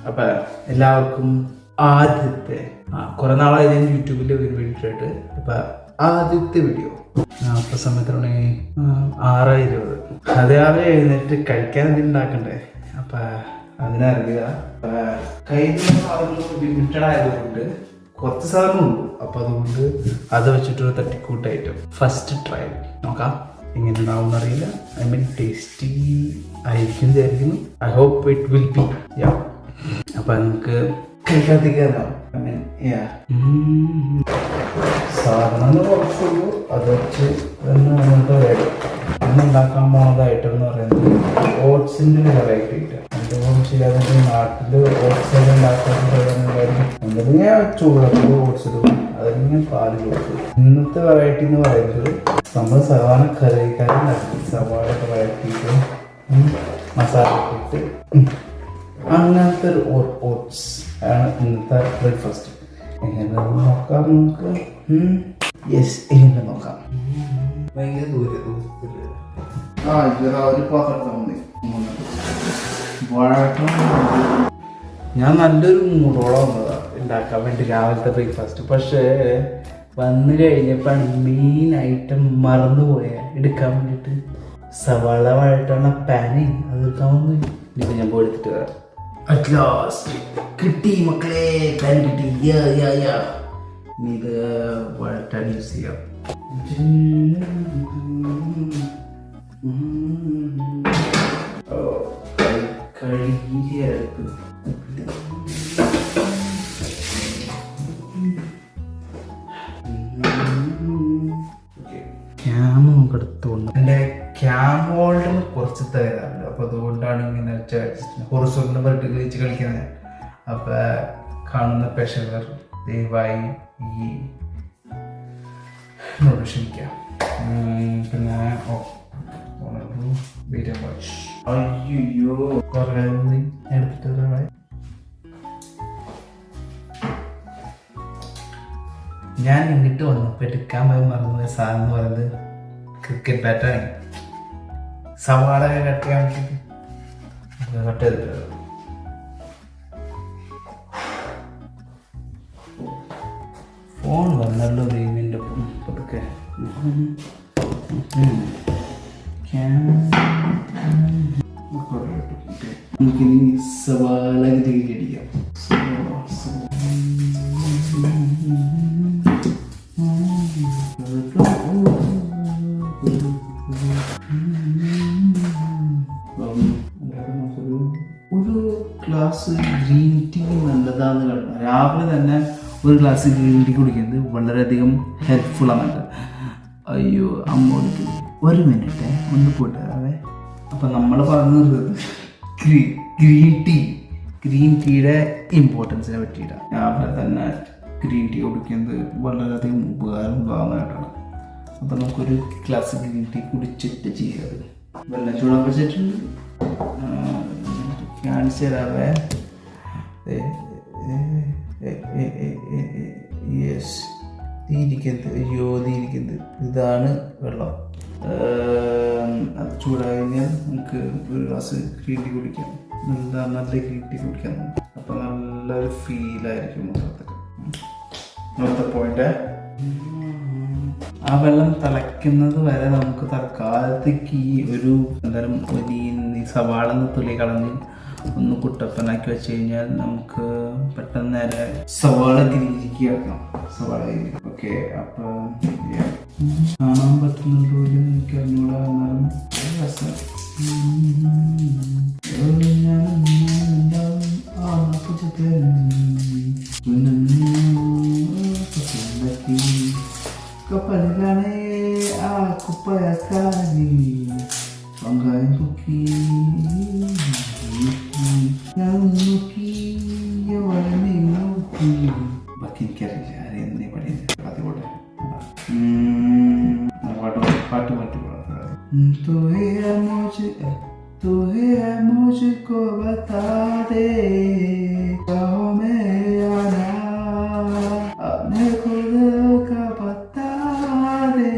അപ്പം എല്ലാവർക്കും ആദ്യത്തെ കുറെ നാളായി ഞാൻ യൂട്യൂബിൽ ഒരു വീഡിയോ ആയിട്ട് അപ്പം ആദ്യത്തെ വീഡിയോ അപ്പൊ സമയത്താണ് 6:20. അത് രാവിലെ എഴുന്നേറ്റ് കഴിക്കാൻ എന്തെങ്കിലും ഉണ്ടാക്കണ്ടേ. അപ്പൊ അതിനറിയുക കയ്യിലുള്ള സാധനങ്ങൾ ലിമിറ്റഡ് ആയതുകൊണ്ട് കുറച്ച് സാധനമുള്ളൂ. അപ്പൊ അതുകൊണ്ട് അത് വെച്ചിട്ടൊരു തട്ടിക്കൂട്ടായിട്ട് ഫസ്റ്റ് ട്രൈ നോക്കാം. എങ്ങനെ ഉണ്ടാവും അറിയില്ല. ഐ മീൻ ടേസ്റ്റി ആയിരിക്കും വിചാരിക്കുന്നു. I hope it will be. അപ്പൊ നമുക്ക് കഴിക്കാതിരിക്കാം. സാധനം കുറച്ചുള്ളൂ. അത് വെച്ച് തന്നെ നമുക്ക് വേണം. ഇന്ന് ഉണ്ടാക്കാൻ പോകുന്നത് ഐറ്റം എന്ന് പറയുന്നത് ഓട്സിൻ്റെ വെറൈറ്റി ഐറ്റം. എന്തുകൊണ്ട് ചെയ്യാതെ നാട്ടിൽ ഓട്സ് ഉണ്ടാക്കാറുണ്ട്. ഞാൻ ചൂടത്തിൽ ഓട്സ് ഇടും, അതിന് പാല് കൊടുക്കും. ഇന്നത്തെ വെറൈറ്റി എന്ന് പറയുന്നത് നമ്മൾ സാധാരണ കറിക്കാരൻ സവാള വഴറ്റിയിട്ട് മസാല ഇട്ട് അങ്ങനത്തെ ഒരു ഓട്സ് ആണ് ഇന്നത്തെ ബ്രേക്ക്ഫാസ്റ്റ്. എങ്ങനെ നോക്കാം നമുക്ക്. യെസ്, എങ്ങനെ നോക്കാം. ഭയങ്കര ദൂരത്തിൽ ഒരു പാത്രം ഞാൻ നല്ലൊരു മൂടോളം വന്നതാണ് ഉണ്ടാക്കാൻ വേണ്ടി രാവിലത്തെ ബ്രേക്ക്ഫാസ്റ്റ്. പക്ഷേ വന്നു കഴിഞ്ഞപ്പോൾ മെയിൻ ഐറ്റം മറന്നുപോയ എടുക്കാൻ വേണ്ടിയിട്ട് സവാള വഴറ്റുള്ള പാന് അത് എടുക്കാൻ വന്നു. ഇപ്പം ഞാൻ പോയി എടുത്തിട്ട് വരാം. അറ്റ് ലാസ്റ്റ് കിട്ടി മക്കളെ, പാൻ കിട്ടി. ഇത് വഴറ്റാൻ യൂസ് ചെയ്യാം. ക്യാം നമുക്ക് എടുത്തുകൊണ്ട് എൻ്റെ ക്യാം ഹോൾഡറിന് കുറച്ച് തകരാറുണ്ട്. അപ്പോൾ അതുകൊണ്ടാണ് ഇങ്ങനെ ഹൊറിസോണ്ടൽ വെച്ച് കളിക്കുന്നത്. അപ്പോൾ കാണുന്ന പ്രേക്ഷകർ ദയവായി ഈ ക്ഷമിക്കാം. പിന്നെ അയ്യോ കുറേ എടുത്തിട്ട് ഞാൻ ഇങ്ങോട്ട് വന്നപ്പോൾ എടുക്കാൻ പോയി മറന്നുപോയ സാധനം എന്ന് പറയുന്നത് ക്രിക്കറ്റ് ബാറ്റാണ്. സവാള കട്ട് ചെയ്യാൻ വേണ്ടിയിട്ട് കട്ട് ചെയ്തിട്ട് ഫോൺ വന്നല്ലോ ദൈവൻ്റെ പതുക്കെ. നമുക്കിനി സവാള തിരികടിക്കാം. ഒരു ഗ്ലാസ് ഗ്രീൻ ടീ നല്ലതാന്ന് കണ്ടു. രാവിലെ തന്നെ ഒരു ഗ്ലാസ് ഗ്രീൻ ടീ കുടിക്കുന്നത് വളരെയധികം ഹെൽപ്ഫുള്ളാണ്. അയ്യോ അമ്മോടിക്ക് ഒരു മിനിറ്റ് ഒന്ന് പോയിട്ട് വരാവേ. അപ്പം നമ്മൾ പറഞ്ഞത് ഗ്രീൻ ടീയുടെ ഇമ്പോർട്ടൻസിനെ പറ്റിയിട്ടാണ്. രാവിലെ തന്നെ ഗ്രീൻ ടീ കുടിക്കുന്നത് വളരെയധികം ഉപകാരമുള്ളതാണ്. അപ്പം നമുക്കൊരു ഗ്ലാസ് ഗ്രീൻ ടീ കുടിച്ചിട്ട് ചെയ്യാറ്. വെള്ളം ചൂടാൻ വെച്ചിട്ടുണ്ട്. കാണിച്ചു തരാവേ. യെസ്, തീരിക്കുന്നത്. അയ്യോ തീരിക്കുന്നത്. ഇതാണ് വെള്ളം. അത് ചൂടായി കഴിഞ്ഞാൽ നമുക്ക് ഒരു ഗ്ലാസ് ഗ്രീൻ ടീ കുടിക്കാം. നല്ല ഗ്രീൻ ടീ കുടിക്കാം. അപ്പം നല്ലൊരു ഫീലായിരിക്കും മൊത്തത്തിൽ പോയിട്ട്. ആ വെള്ളം തിളയ്ക്കുന്നത് വരെ നമുക്ക് തൽക്കാലത്തേക്ക് ഈ ഒരു എന്തായാലും ഈ സവാള തൊലി കളഞ്ഞ് ഒന്ന് കുട്ടപ്പനാക്കി വെച്ച് കഴിഞ്ഞാൽ നമുക്ക് പെട്ടെന്ന് നേരെ സവാള ഗ്രീനിക്ക് ആക്കാം. സവാള ഗ്രീൻ ഓക്കെ. അപ്പം കാണാൻ പറ്റുന്നുണ്ടോ എനിക്ക് അറിഞ്ഞൂടാ. എന്നാലും രസം. കപ്പലിലാണേ ആ കുപ്പയക്കാരി പങ്കായം പൊക്കി ഞാൻ നോക്കി വളരെ നോക്കി. ബാക്കി എനിക്കറിയില്ല. ആരെന്നെ പഠിച്ച അതുകൊണ്ട് പാട്ട് तो है मुझको बता दे चाहो में आना अपने खुद का बता दे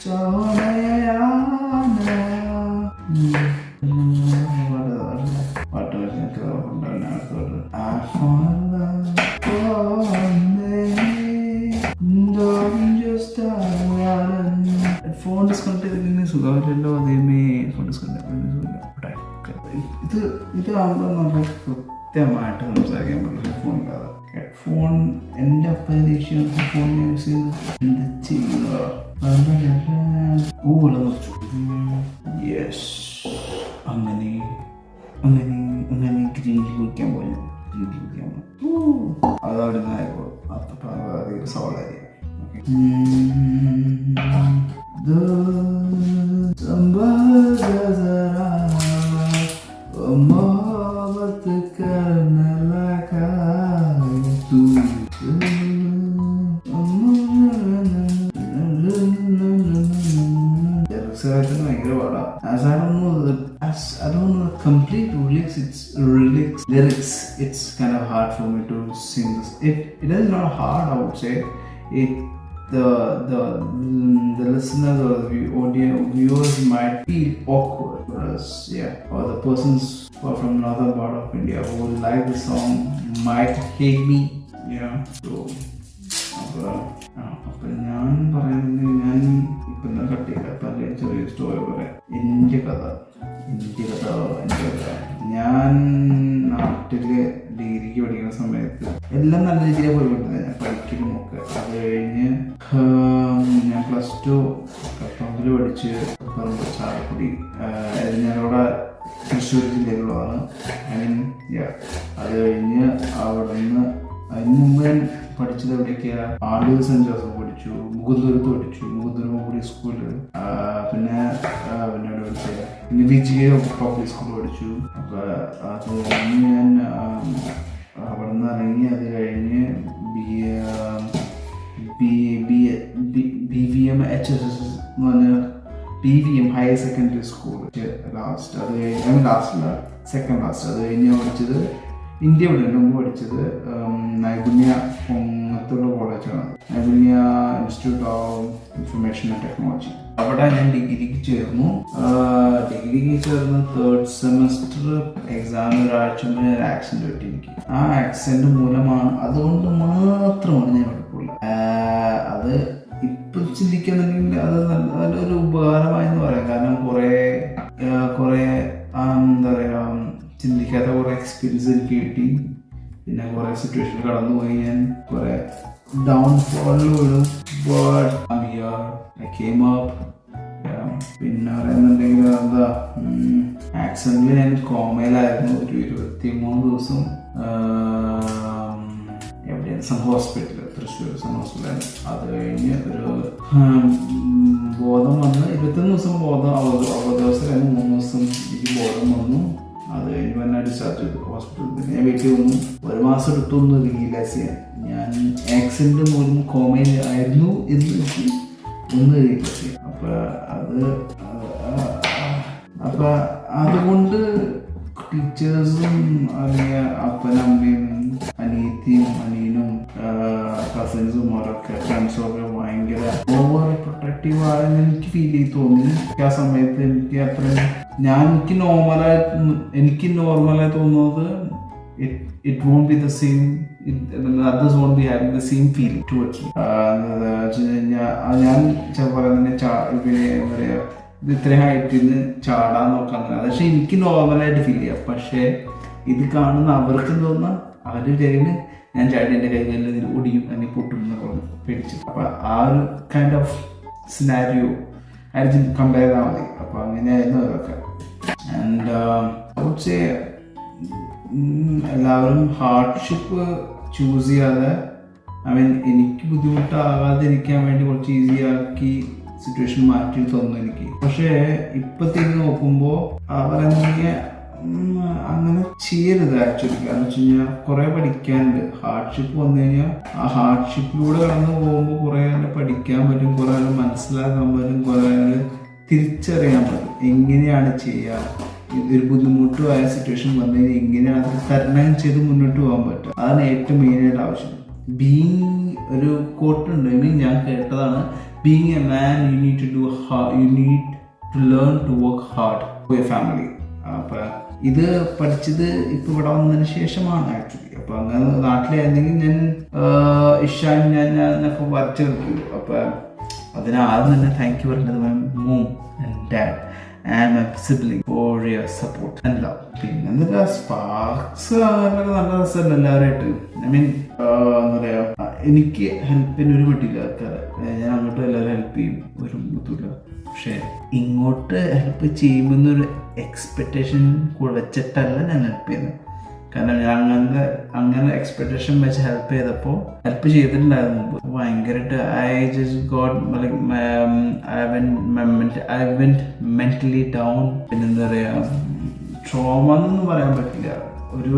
चाहो में आना. പാട്ട് ഓക്കെ. ഇതാകുമ്പോൾ നമുക്ക് കൃത്യമായിട്ട് സംസാരിക്കാൻ പറ്റും ഹെഡ്ഫോൺ ഇല്ലാതെ. ഹെഡ്ഫോൺ എൻ്റെ അപ്പം ദേഷ്യം ഹെഡ്ഫോൺ യൂസ് ചെയ്ത് എന്താ ചെയ്യുക ഊല നിർച്ചു. യെസ്, അങ്ങനെ ഗ്രീൻ ടീ കുടിക്കാൻ പോയി. അതവിടെ നിന്നായപ്പോൾ അധികം സവാളായി. ഭയങ്കര പാടാ. I don't know the complete lyrics. It's kind of hard for me to sing this. It is not hard, I would say. The listeners or the viewers might feel awkward for us, or the persons who are from another part of India who will like the song might hate me, so അപ്പം ഞാൻ പറയുന്നത്, ഞാൻ ഇപ്പം കട്ടിയില്ല, അപ്പം ചെറിയ story പറയാം. എൻ്റെ കഥ. ഞാൻ നാട്ടില് ഡിഗ്രിക്ക് പഠിക്കുന്ന സമയത്ത് എല്ലാം നല്ല രീതിയിൽ പോയിക്കൊണ്ടിരുന്നത്. ഞാൻ പഠിക്കലും ഒക്കെ. അത് കഴിഞ്ഞ് ഞാൻ +2 കപ്പമ്പല് പഠിച്ച് ചാലക്കുടി, ഞാനിവിടെ തൃശ്ശൂർ ജില്ലയിലുള്ളതാണ്. അത് കഴിഞ്ഞ് അവിടെ നിന്ന് അതിന് മുമ്പ് ഞാൻ പഠിച്ചത് എവിടെയൊക്കെയാ, ആളൂർ സെന്റ് ജോസഫ് പഠിച്ചു, മുകുന്ദൂരത്ത് പഠിച്ചു, മുകുന്ദൂർ സ്കൂളിൽ, പിന്നെ എവിടെ പഠിച്ചത്, പിന്നെ വിജയ പബ്ലിക് സ്കൂൾ പഠിച്ചു. അപ്പൊ അത് കഴിഞ്ഞ് ഞാൻ അവിടെ നിന്ന് ഇറങ്ങി. അത് കഴിഞ്ഞ് BVM HSS എന്ന് പറഞ്ഞ BVM higher secondary school last. അത് കഴിഞ്ഞ് സെക്കൻഡ് ലാസ്റ്റ്. അത് കഴിഞ്ഞ് പഠിച്ചത് ഇന്ത്യ വിടുന്നതിന് മുമ്പ് പഠിച്ചത് നൈപുണ്യ പൊങ്ങത്തുള്ള കോളേജാണ്, നൈപുണ്യ institute of information and technology. അവിടെ ഞാൻ ഡിഗ്രിക്ക് ചേർന്നു. 3rd സെമസ്റ്റർ എക്സാമിന് ഒരാഴ്ച മുമ്പ് ഞാൻ ആക്സിഡന്റ് പറ്റി. എനിക്ക് ആ ആക്സിഡന്റ് മൂലമാണ്, അതുകൊണ്ട് മാത്രമാണ് ഞാൻ പഠിപ്പുള്ളൂ. അത് ഇപ്പൊ ചിന്തിക്കുന്നുണ്ടെങ്കിൽ അത് നല്ലൊരു ഉപകാരമായെന്ന് പറയാം. കാരണം കുറെ എന്താ പറയാ, ചിന്തിക്കാത്ത കുറെ എക്സ്പീരിയൻസ് എനിക്ക് കിട്ടി. പിന്നെ കുറെ സിറ്റുവേഷൻ കടന്നുപോയി. ഞാൻ കുറെ ഡൗൺഫോളിൽ വീണു. But I came up. പിന്നെ പറയുന്നുണ്ടെങ്കിൽ എന്താ, ആക്സിഡന്റിൽ ഞാൻ കോമയിലായിരുന്നു ഒരു 23 ദിവസം. എവിടെയാണ്, ഹോസ്പിറ്റൽ, തൃശ്ശൂർ ഹോസ്പിറ്റലാണ്. അത് കഴിഞ്ഞ് ഒരു ബോധം വന്ന് 21 ദിവസം അവകാശം 3 ദിവസം എനിക്ക് ബോധം വന്നു. അത് കഴിഞ്ഞ് തന്നെ ഡിസ്ചാർജ് ചെയ്തു ഹോസ്പിറ്റലിൽ. ഞാൻ വീട്ടിൽ വന്നു. 1 മാസം എടുത്തു ഒന്ന് റിയലൈസ് ചെയ്യാൻ ഞാൻ ആക്സിഡന്റ് മൂലം കോമയിൽ ആയിരുന്നു എന്ന് എനിക്ക് ഒന്ന് റിയലൈസ് ചെയ്യാം. അപ്പൊ അതുകൊണ്ട് ടീച്ചേഴ്സും അല്ലെങ്കിൽ അപ്പനമ്മയും അനിയത്തിയും അനിയനും കസിൻസും അവരൊക്കെ ഫ്രണ്ട്സും ഒക്കെ ഭയങ്കര ഓവർ പ്രൊട്ടക്റ്റീവ് ആണെന്ന് എനിക്ക് ഫീൽ ചെയ്ത് തോന്നി. ആ സമയത്ത് എനിക്ക് എനിക്ക് നോർമലായി തോന്നുന്നത് it won't be the same, others won't be having the same feeling towards me. ഞാൻ പറയുന്നത് എന്താ പറയാ, ഇത് ഇത്രയും ഹൈറ്റിൽ നിന്ന് ചാടാൻ നോക്കാൻ, പക്ഷെ എനിക്ക് നോർമലായിട്ട് ഫീൽ ചെയ്യാം. പക്ഷെ ഇത് കാണുന്ന അവർക്ക് തോന്നുന്ന അവർ വിചാരിക്കുന്ന ഞാൻ ചാടി എൻ്റെ കൈകളിൽ ഒടിയും അല്ലെങ്കിൽ പൊട്ടും എന്നൊക്കെ പേടിച്ചു. അപ്പൊ ആ ഒരു കൈൻഡ് ഓഫ് സിനാരിയോ ആയിരിക്കും കമ്പയർ ചെയ്താൽ മതി. അപ്പൊ അങ്ങനെയായിരുന്നു അതൊക്കെ. ആൻഡ് ഐ വുഡ് സേ എല്ലാവരും ഹാർഡ്ഷിപ്പ് ചൂസ് ചെയ്യാതെ, എനിക്ക് ബുദ്ധിമുട്ടാകാതിരിക്കാൻ വേണ്ടി കുറച്ച് ഈസി ആക്കി സിറ്റുവേഷൻ മാറ്റി തന്നു എനിക്ക്. പക്ഷേ ഇപ്പൊ തിരിഞ്ഞ് നോക്കുമ്പോൾ അവരെന്തെങ്കിൽ അങ്ങനെ ചെയ്യരുത് ആക്ച്വലി. കാരണം വെച്ച് കഴിഞ്ഞാൽ കുറെ പഠിക്കാനുണ്ട്. ഹാർഡ്ഷിപ്പ് വന്നു കഴിഞ്ഞാൽ ആ ഹാർഡ്ഷിപ്പിലൂടെ കടന്നു പോകുമ്പോൾ കുറെ പഠിക്കാൻ പറ്റും, കുറെ മനസ്സിലാക്കാൻ പറ്റും, കുറെ തിരിച്ചറിയാൻ പറ്റും എങ്ങനെയാണ് ചെയ്യുക. ഇതൊരു ബുദ്ധിമുട്ടുമായ സിറ്റുവേഷൻ വന്നു കഴിഞ്ഞാൽ എങ്ങനെയാണ് അത് തരണം ചെയ്ത് മുന്നോട്ട് പോകാൻ പറ്റും. അതാണ് ഏറ്റവും മെയിനായിട്ട് ആവശ്യം. ബീങ് ഒരു കോട്ടുണ്ട്, ഞാൻ കേട്ടതാണ്, being a man you need to learn to work hard for your family. അപ്പൊ ഇത് പഠിച്ചത് ഇപ്പൊ ഇവിടെ വന്നതിന് ശേഷമാണ് ആക്ച്വലി. അപ്പൊ അങ്ങനെ നാട്ടിലായിരുന്നെങ്കിൽ ഞാൻ ഇഷാൻ ഞാനൊക്കെ വരച്ചെടുക്കുള്ളൂ. അപ്പൊ അതിനാദ്യം തന്നെ താങ്ക് യു പറയേണ്ടത് my mom and dad. And my sibling for your support and love. പിന്നെ എന്താ സ്പാർക്സ് നല്ല രസമല്ല എല്ലാവരുമായിട്ട്. ഐ മീൻ എന്താ പറയാ, എനിക്ക് ഹെൽപ്പിന് ഒരു വീട്ടില്ല ആൾക്കാരെ, ഞാൻ അങ്ങോട്ട് എല്ലാവരും ഹെൽപ്പ് ചെയ്യും, ഒരു ബുദ്ധിമില്ല. പക്ഷെ ഇങ്ങോട്ട് ഹെൽപ്പ് ചെയ്യുമെന്നൊരു എക്സ്പെക്റ്റേഷൻ വെച്ചിട്ടല്ല ഞാൻ ഹെൽപ്പ് ചെയ്യുന്നത്. കാരണം ഞാൻ അങ്ങനെ എക്സ്പെക്ടേഷൻ വെച്ച് ഹെൽപ്പ് ചെയ്തപ്പോൾ ഹെൽപ്പ് ചെയ്തിട്ടുണ്ടായിരുന്നു മുമ്പ് ഭയങ്കരമായിട്ട്. I just got I went mentally down. പിന്നെന്താ പറയുക, ട്രോമ എന്നൊന്നും പറയാൻ പറ്റില്ല. ഒരു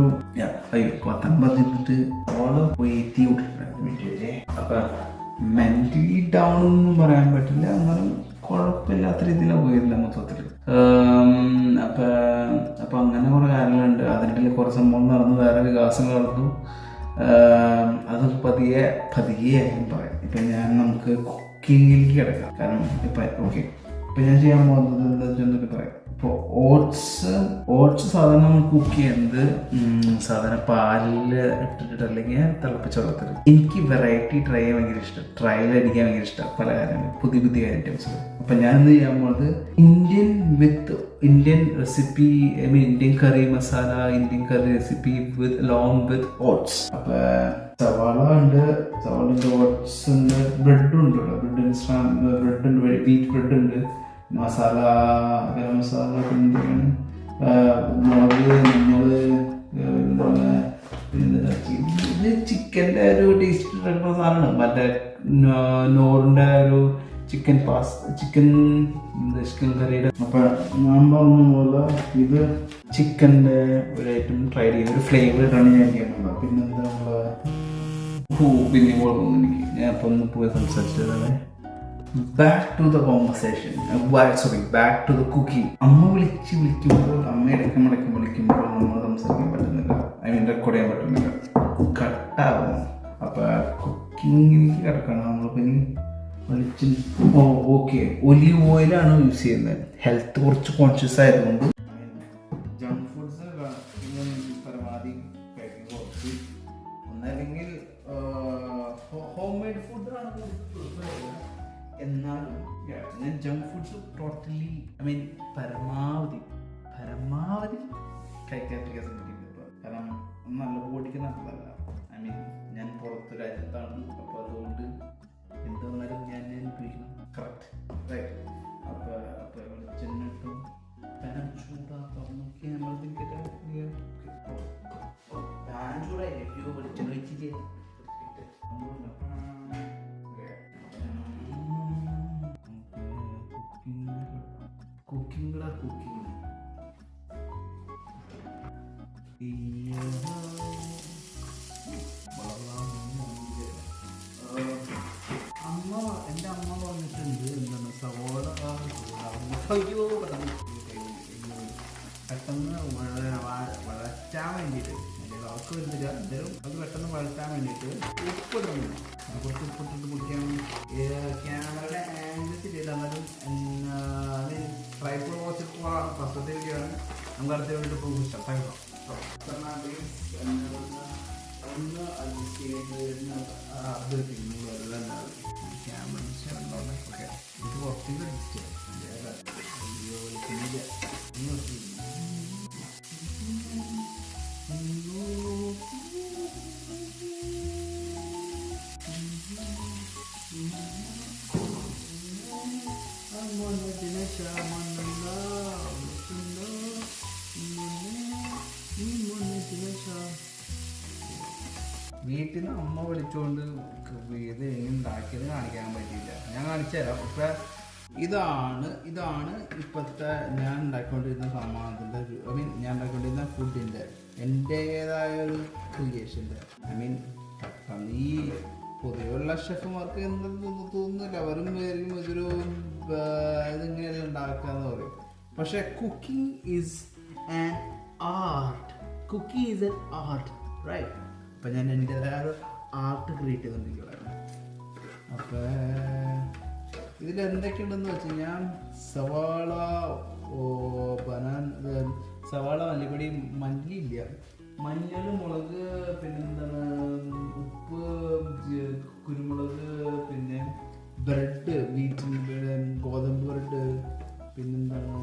അയ്യോ 19 നിന്നിട്ട് ഓള് പോയി എത്തി വിട്ടിട്ടുണ്ടായിരുന്നു. അപ്പം മെന്റലി ഡൗൺ ഒന്നും പറയാൻ പറ്റില്ല, എന്നാലും കുഴപ്പമില്ലാത്ത രീതിയിലാണ് പോയില്ല മൊത്തത്തിൽ. അപ്പം അങ്ങനെ കുറേ കാര്യങ്ങളുണ്ട്. അതിനിടയിൽ കുറേ സംഭവം നടന്നു, വേറെ വികാസങ്ങൾ നടന്നു. അത് പതിയെ ആയിരിക്കും പറയാം. ഇപ്പം നമുക്ക് കുക്കിങ്ങിലേക്ക് കിടക്കാം. കാരണം ഇപ്പം ഞാൻ ചെയ്യാൻ പോകുന്നത് എന്താ വെച്ചെന്നൊക്കെ പറയാം. ഇപ്പോൾ ഓട്സ് സാധാരണ നമ്മൾ കുക്ക് ചെയ്യുന്നത് സാധാരണ പാലിൽ ഇട്ടിട്ട് അല്ലെങ്കിൽ തിളപ്പിച്ച വെള്ളത്തിൽ. എനിക്ക് വെറൈറ്റി ട്രൈ ചെയ്യാൻ ഭയങ്കര ഇഷ്ടം, ട്രയൽ അടിക്കാൻ ഭയങ്കര ഇഷ്ടം, പല കാര്യങ്ങൾ, പുതിയ ഐറ്റംസ്. അപ്പം ഞാൻ എന്ത് ചെയ്യാൻ പോകുന്നത് Indian recipe, I mean Indian curry masala, Indian curry recipe long with oats. അപ്പം സവാള ഉണ്ട്, ഓട്സ് ഉണ്ട്, ബ്രെഡ് ഉണ്ട്, വീറ്റ് ബ്രെഡ് ഉണ്ട്, മസാല, ഗരം മസാല, എന്തൊക്കെയാണ്, മുളക്, മഞ്ഞള്, പിന്നെ ചിക്കൻ്റെ ഒരു ടേസ്റ്റ് എടുക്കുന്ന സാധനമാണ്. മറ്റേ നോറിൻ്റെ ഒരു ചിക്കൻ കറിയുടെ. അപ്പം ഞാൻ പറഞ്ഞ പോലെ ഇത് ചിക്കൻ്റെ ഒരു ഐറ്റം ട്രൈ ചെയ്ത് ഒരു ഫ്ലേവർ ഇട്ടാണ് ഞാൻ ചെയ്യാനുള്ളത്. പിന്നെന്താ പിന്നെ എനിക്ക് ഞാൻ അപ്പം ഒന്ന് പോയി സംസാരിച്ചതാണ്. Back to the conversation, back to the cooking. അമ്മ വിളിക്കുമ്പോൾ, അമ്മ ഇടയ്ക്കും വിളിക്കുമ്പോൾ നമ്മൾ സംസാരിക്കാൻ പറ്റുന്നില്ല, ഐ മീൻ റെക്കോർഡ് ചെയ്യാൻ പറ്റുന്നില്ല, കട്ടാവും. അപ്പം കുക്കിങ്ങിലേക്ക് കിടക്കണം നമ്മളിപ്പോൾ. ഇനി ഓക്കെ, ഒലീവ് ഓയിലാണ് യൂസ് ചെയ്യുന്നത്. ഹെൽത്ത് കുറച്ച് കോൺഷ്യസ് ആയതുകൊണ്ട് ജങ്ക് ഫുഡ്സ് പരമാവധി കഴിക്കും കുറച്ച്. ഒന്നല്ലെങ്കിൽ ഹോം മെയ്ഡ് ഫുഡാണ്. എന്നാലും ഞാൻ junk foods totally, I mean പരമാവധി കഴിക്കാതിരിക്കാൻ ശ്രമിക്കുന്നുണ്ട്. കാരണം നല്ല ബോഡിക്ക് നല്ലതല്ല. ഐ മീൻ ഞാൻ പുറത്ത് രാജ്യത്താണ്, അപ്പോൾ അതുകൊണ്ട് എന്തായാലും ഞാൻ ഉപയോഗിക്കണം. Correct, right. അപ്പോൾ വെളിച്ചെണ്ണിട്ടും പാൻ ചൂടാക്കാം നോക്കി നമ്മൾ പാൻ ചൂടായി വെളിച്ചെണ്ണ വെച്ചിട്ട് കുക്കിംഗ് എൻ്റെ അമ്മ പറഞ്ഞിട്ടുണ്ട് എന്താണ് സവോള പെട്ടെന്ന് വഴറ്റാൻ വേണ്ടിയിട്ട്, അവർക്ക് വരുന്നില്ല എന്തായാലും അത് പെട്ടെന്ന് വഴറ്റാൻ വേണ്ടിയിട്ട് ഉപ്പിടുന്നു. കുറച്ച് ഉപ്പിട്ടിട്ട് കുടിക്കാൻ ക്യാമറയുടെ ആംഗിൾ ശരിയല്ല, എന്നാലും ട്രൈപ്പോഡ് വാച്ചിട്ട് ഫസ്റ്റത്തെ വീഡിയോ ആണ്. നമുക്ക് അടുത്ത വീഡിയോ പോകും. ഇഷ്ടപ്പെട്ടോ? ഒന്ന് അഡ്ജസ്റ്റ് ചെയ്യുന്ന അത് നിങ്ങളെല്ലാം ക്യാമറ ഓക്കെ, എനിക്ക് കുറച്ചുകൂടി അഡ്ജസ്റ്റ് വീട്ടിൽ നിന്ന് അമ്മ വിളിച്ചുകൊണ്ട് ഇത് എങ്ങനെ ഉണ്ടാക്കിയത് കാണിക്കാൻ പറ്റിയില്ല. ഞാൻ കാണിച്ചു തരാം. ഇപ്പം ഇതാണ് ഇപ്പോഴത്തെ ഞാൻ ഉണ്ടാക്കിക്കൊണ്ടിരുന്ന സാമാനത്തിൻ്റെ, ഐ മീൻ ഞാൻ ഉണ്ടാക്കിക്കൊണ്ടിരുന്ന ഫുഡിൻ്റെ എൻ്റേതായ ഒരു ക്രിയേഷൻ്റെ. ഐ മീൻ ഈ പൊതുവെയുള്ള ഷെഫുമാർക്ക് എന്തെന്ന് തോന്നുന്നില്ല, അവരും പേരും ഇതൊരു ഇതിങ്ങനെയല്ല ഉണ്ടാക്കാന്ന് പറയും. പക്ഷെ cooking is an art. Right? അപ്പം ഞാൻ എൻ്റേതായ ഒരു ആർട്ട് ക്രിയേറ്റ് ചെയ്തുകൊണ്ടിരിക്കുകയാണ്. അപ്പോൾ ഇതിലെന്തൊക്കെയുണ്ടെന്ന് വെച്ച് കഴിഞ്ഞാൽ സവാള, മല്ലിപ്പൊടി, മല്ലിയില്ല, മഞ്ഞൾ, മുളക്, പിന്നെന്താണ് ഉപ്പ്, കുരുമുളക്, പിന്നെ ബ്രെഡ്, ഗോതമ്പ് ബ്രെഡ്, പിന്നെന്താണ്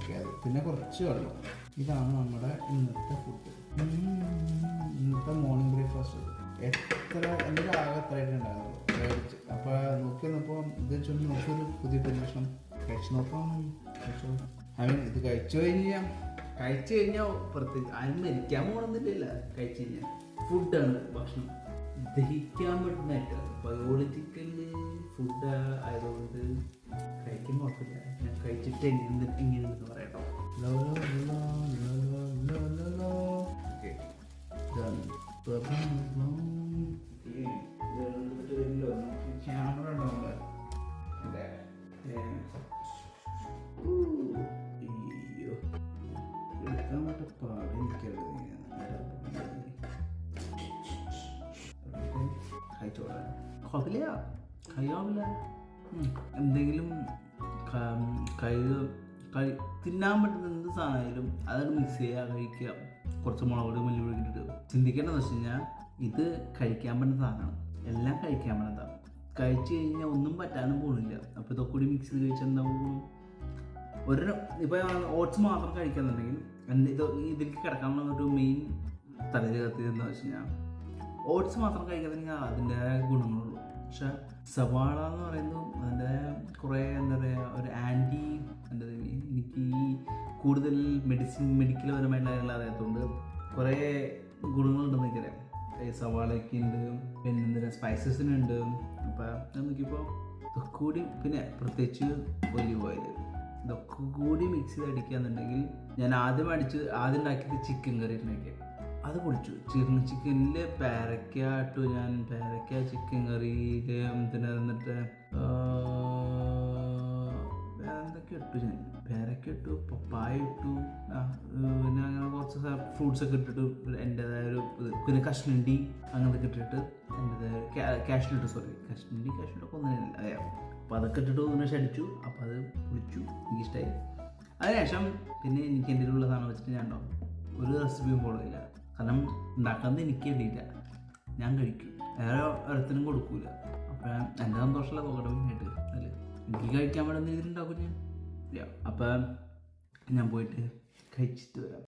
ഓക്കെ അത് പിന്നെ കുറച്ച് വെള്ളം. ഇതാണ് നമ്മുടെ ഇന്നത്തെ ഫുഡ്, ഇന്നത്തെ മോർണിംഗ് ബ്രേക്ക്ഫാസ്റ്റ്. എന്തൊരു ആകെ എത്രയായിട്ടുണ്ടാകുള്ളൂ കഴിച്ച്. അപ്പോൾ നോക്കി വന്നപ്പോൾ ഇത് വെച്ചോണ്ട് നോക്കിയൊരു പുതിയ പരീക്ഷണം കഴിച്ച് നോക്കാം. ഇത് കഴിച്ചു കഴിഞ്ഞാൽ പ്രത്യേകിച്ച് ആരും മരിക്കാൻ പോകണമെന്നില്ല. കഴിച്ചു കഴിഞ്ഞാൽ ഫുഡാണ് ഭക്ഷണം, ദഹിക്കാൻ പറ്റുന്നതായിട്ട് ബയോളജിക്കൽ ഫുഡ് ആയതുകൊണ്ട് കഴിക്കാൻ കുഴപ്പമില്ല. ഞാൻ കഴിച്ചിട്ട് എങ്ങനെയുണ്ടെന്ന് പറയട്ടോ. ക്യാമറ ഉണ്ടോ? അയ്യോ എടുക്കാൻ പറ്റ പാട് എനിക്കറിയാം. കുഴപ്പമില്ല, കഴിയാവില്ല. എന്തെങ്കിലും തിന്നാൻ പറ്റുന്ന എന്ത് സാധനമായാലും അതൊക്കെ മിക്സ് ചെയ്യുക, കഴിക്കുക. കുറച്ച് മുളക് പൊടി മല്ലി പൊടി ഇട്ടിട്ട്. ചിന്തിക്കേണ്ടതെന്ന് വെച്ച് കഴിഞ്ഞാൽ ഇത് കഴിക്കാൻ പറ്റുന്ന സാധനമാണ്, എല്ലാം കഴിക്കാൻ പറ്റുന്നതാണ്. കഴിച്ചു കഴിഞ്ഞാൽ ഒന്നും പറ്റാനും പോകുന്നില്ല. അപ്പോൾ ഇതൊക്കെ കൂടി മിക്സ് ചെയ്ത് കഴിച്ചിട്ടുണ്ടാവും. ഇപ്പോൾ ഓട്സ് മാത്രം കഴിക്കാന്നുണ്ടെങ്കിൽ ഇതിലേക്ക് കിടക്കാനുള്ള ഒരു മെയിൻ തലചകത്തി എന്താ വെച്ച് കഴിഞ്ഞാൽ ഓട്സ് മാത്രം കഴിക്കാന്നുണ്ടെങ്കിൽ അതിൻ്റെ ഗുണങ്ങളുള്ളൂ. പക്ഷെ സവാള എന്ന് പറയുന്നത് അതിൻ്റെ കുറേ എന്താ പറയുക ഒരു എനിക്ക് ഈ കൂടുതൽ മെഡിക്കൽ പരമായിട്ടുള്ള അറിയാത്തതുകൊണ്ട് കുറേ ഗുണങ്ങളുണ്ടെന്ന് എനിക്കറിയാം. ഈ സവാളയ്ക്ക് ഉണ്ട്, പിന്നെ എന്താ സ്പൈസസിനുണ്ട്. അപ്പം നോക്കിയപ്പോൾ ഇതൊക്കെ കൂടി, പിന്നെ പ്രത്യേകിച്ച് ഒലിവ് ഓയിൽ, ഇതൊക്കെ കൂടി മിക്സ് ചെയ്ത് അടിക്കുകയെന്നുണ്ടെങ്കിൽ ഞാൻ ആദ്യം ഉണ്ടാക്കിയത് ചിക്കൻ കറി ഉണ്ടാക്കിയത് അത് പൊളിച്ചു. ചിക്കനിൽ പേരയ്ക്ക ഇട്ടു. ഞാൻ പേരയ്ക്ക ചിക്കൻ കറിയിൽ എന്നിട്ട് എന്തൊക്കെ ഇട്ടു. ഞാൻ പേരയ്ക്ക ഇട്ടു, പപ്പായ ഇട്ടു, പിന്നെ അങ്ങനെ കുറച്ച് ഫ്രൂട്ട്സൊക്കെ ഇട്ടിട്ട് എൻ്റെതായ ഒരു പിന്നെ കഷ്ണണ്ടി അങ്ങനത്തെ ഇട്ടിട്ട് എൻ്റെതായ കാഷ്നട്ട് കാഷ്നട്ടൊക്കെ ഒന്നും അറിയാം. അപ്പോൾ അതൊക്കെ ഇട്ടിട്ട് ഒന്ന് ഷടിച്ചു. അപ്പോൾ അത് പൊളിച്ചു, എനിക്കിഷ്ടമായി. അതിനുശേഷം പിന്നെ എനിക്ക് എൻ്റെ ഉള്ള സാധനം വെച്ചിട്ട് ഞാൻ ഉണ്ടാവും ഒരു റെസിപ്പിയും ഫോളോ ചെയ്യില്ല. കാരണം ഉണ്ടാക്കുന്നത് എനിക്ക് വേണ്ടിയില്ല, ഞാൻ കഴിക്കും, വേറെ ഒരിടത്തിനും കൊടുക്കൂല. അപ്പം എൻ്റെ സന്തോഷമല്ല നോക്കട്ടെ മെയിനായിട്ട്. അല്ലേ, എനിക്ക് കഴിക്കാൻ വേണ്ടുന്ന രീതിയിൽ ഉണ്ടാക്കും ഞാൻ. അപ്പം ഞാൻ പോയിട്ട് കഴിച്ചിട്ട് വരാം.